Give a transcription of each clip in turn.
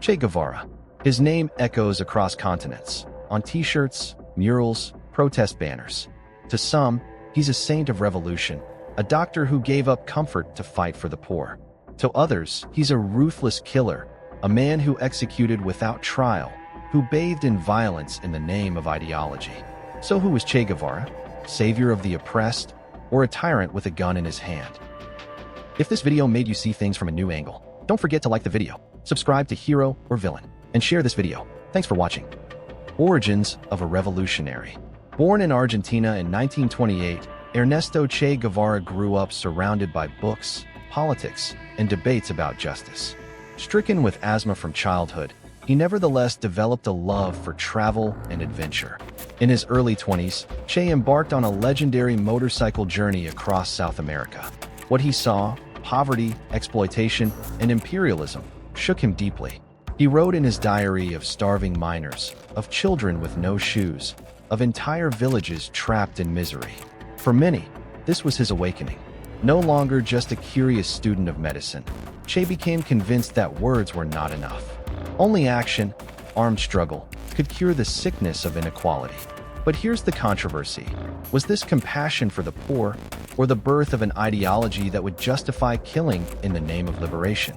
Che Guevara. His name echoes across continents, on t-shirts, murals, protest banners. To some, he's a saint of revolution, a doctor who gave up comfort to fight for the poor. To others, he's a ruthless killer, a man who executed without trial, who bathed in violence in the name of ideology. So who was Che Guevara? Savior of the oppressed, or a tyrant with a gun in his hand? If this video made you see things from a new angle, don't forget to like the video, subscribe to Hero or Villain, and share this video. Thanks for watching. Origins of a revolutionary. Born in Argentina in 1928, Ernesto Che Guevara grew up surrounded by books, politics, and debates about justice. Stricken with asthma from childhood, he nevertheless developed a love for travel and adventure. In his early 20s, Che embarked on a legendary motorcycle journey across South America. What he saw, poverty, exploitation, and imperialism, shook him deeply. He wrote in his diary of starving miners, of children with no shoes, of entire villages trapped in misery. For many, this was his awakening. No longer just a curious student of medicine, Che became convinced that words were not enough. Only action, armed struggle, could cure the sickness of inequality. But here's the controversy. Was this compassion for the poor, or the birth of an ideology that would justify killing in the name of liberation?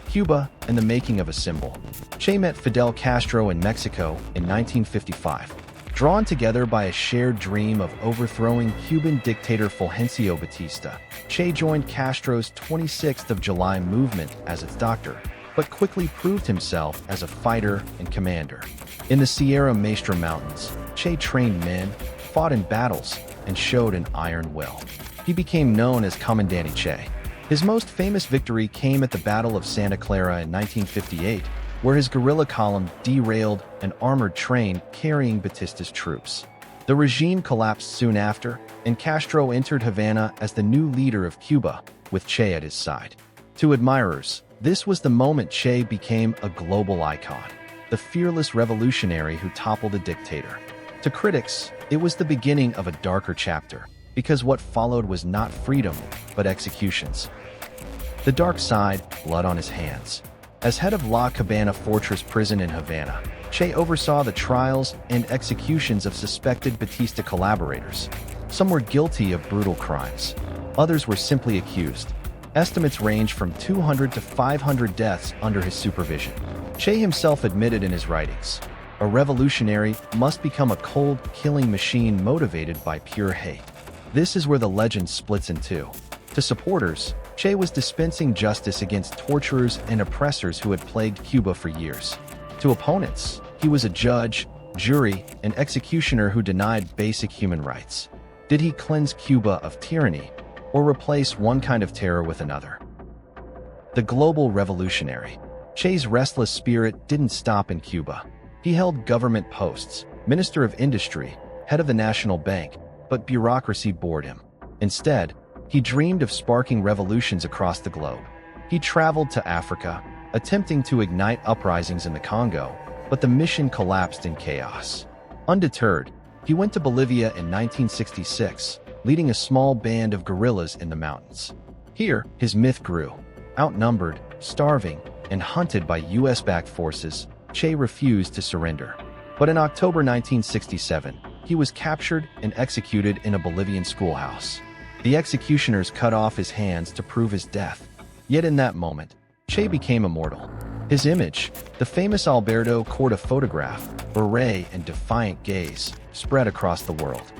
Cuba and the making of a symbol. Che met Fidel Castro in Mexico in 1955. Drawn together by a shared dream of overthrowing Cuban dictator Fulgencio Batista, Che joined Castro's 26th of July movement as its doctor, but quickly proved himself as a fighter and commander. In the Sierra Maestra mountains, Che trained men, fought in battles, and showed an iron will. He became known as Comandante Che. His most famous victory came at the Battle of Santa Clara in 1958, where his guerrilla column derailed an armored train carrying Batista's troops. The regime collapsed soon after, and Castro entered Havana as the new leader of Cuba, with Che at his side. To admirers, this was the moment Che became a global icon, the fearless revolutionary who toppled a dictator. To critics, it was the beginning of a darker chapter, because what followed was not freedom, but executions. The dark side, blood on his hands. As head of La Cabaña Fortress prison in Havana, Che oversaw the trials and executions of suspected Batista collaborators. Some were guilty of brutal crimes. Others were simply accused. Estimates range from 200 to 500 deaths under his supervision. Che himself admitted in his writings, a revolutionary must become a cold, killing machine motivated by pure hate. This is where the legend splits in two. To supporters, Che was dispensing justice against torturers and oppressors who had plagued Cuba for years. To opponents, he was a judge, jury, and executioner who denied basic human rights. Did he cleanse Cuba of tyranny, or replace one kind of terror with another? The global revolutionary. Che's restless spirit didn't stop in Cuba. He held government posts, Minister of Industry, head of the National Bank, but bureaucracy bored him. Instead, he dreamed of sparking revolutions across the globe. He traveled to Africa, attempting to ignite uprisings in the Congo, but the mission collapsed in chaos. Undeterred, he went to Bolivia in 1966, leading a small band of guerrillas in the mountains. Here, his myth grew. Outnumbered, starving, and hunted by US-backed forces, Che refused to surrender. But in October 1967, he was captured and executed in a Bolivian schoolhouse. The executioners cut off his hands to prove his death. Yet in that moment, Che became immortal. His image, the famous Alberto Corta photograph, beret and defiant gaze, spread across the world.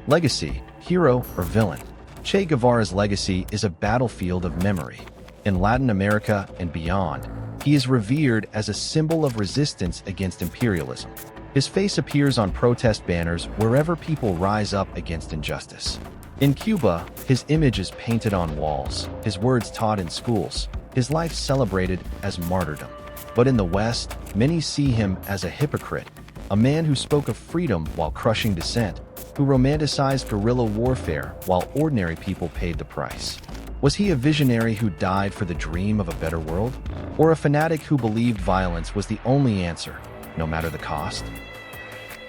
Legacy, hero, or villain? Che Guevara's legacy is a battlefield of memory. In Latin America and beyond, he is revered as a symbol of resistance against imperialism. His face appears on protest banners wherever people rise up against injustice. In Cuba, his image is painted on walls, his words taught in schools, his life celebrated as martyrdom. But in the West, many see him as a hypocrite, a man who spoke of freedom while crushing dissent, who romanticized guerrilla warfare while ordinary people paid the price. Was he a visionary who died for the dream of a better world? Or a fanatic who believed violence was the only answer, no matter the cost?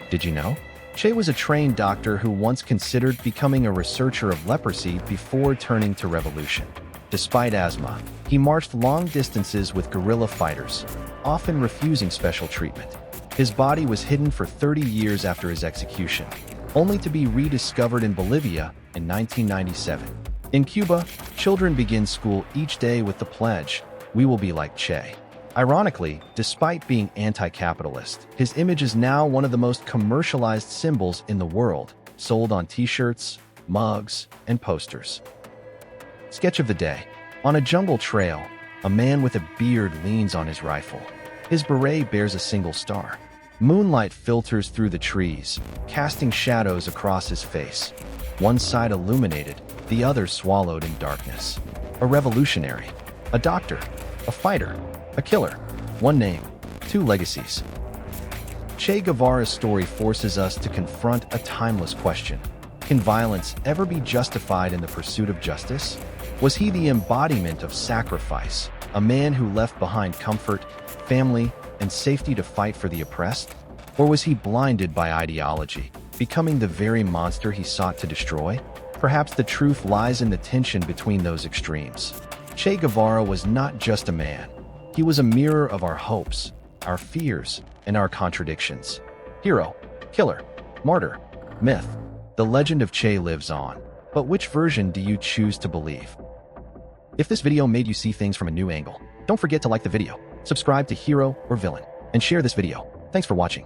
Did you know? Che was a trained doctor who once considered becoming a researcher of leprosy before turning to revolution. Despite asthma, he marched long distances with guerrilla fighters, often refusing special treatment. His body was hidden for 30 years after his execution, only to be rediscovered in Bolivia in 1997. In Cuba, children begin school each day with the pledge, "We will be like Che." Ironically, despite being anti-capitalist, his image is now one of the most commercialized symbols in the world, sold on t-shirts, mugs, and posters. Sketch of the day. On a jungle trail, a man with a beard leans on his rifle. His beret bears a single star. Moonlight filters through the trees, casting shadows across his face. One side illuminated, the other swallowed in darkness. A revolutionary, a doctor, a fighter, a killer. One name, two legacies. Che Guevara's story forces us to confront a timeless question. Can violence ever be justified in the pursuit of justice? Was he the embodiment of sacrifice, a man who left behind comfort, family, and safety to fight for the oppressed? Or was he blinded by ideology, becoming the very monster he sought to destroy? Perhaps the truth lies in the tension between those extremes. Che Guevara was not just a man. He was a mirror of our hopes, our fears, and our contradictions. Hero, killer, martyr, myth. The legend of Che lives on. But which version do you choose to believe? If this video made you see things from a new angle, don't forget to like the video, subscribe to Hero or Villain, and share this video. Thanks for watching.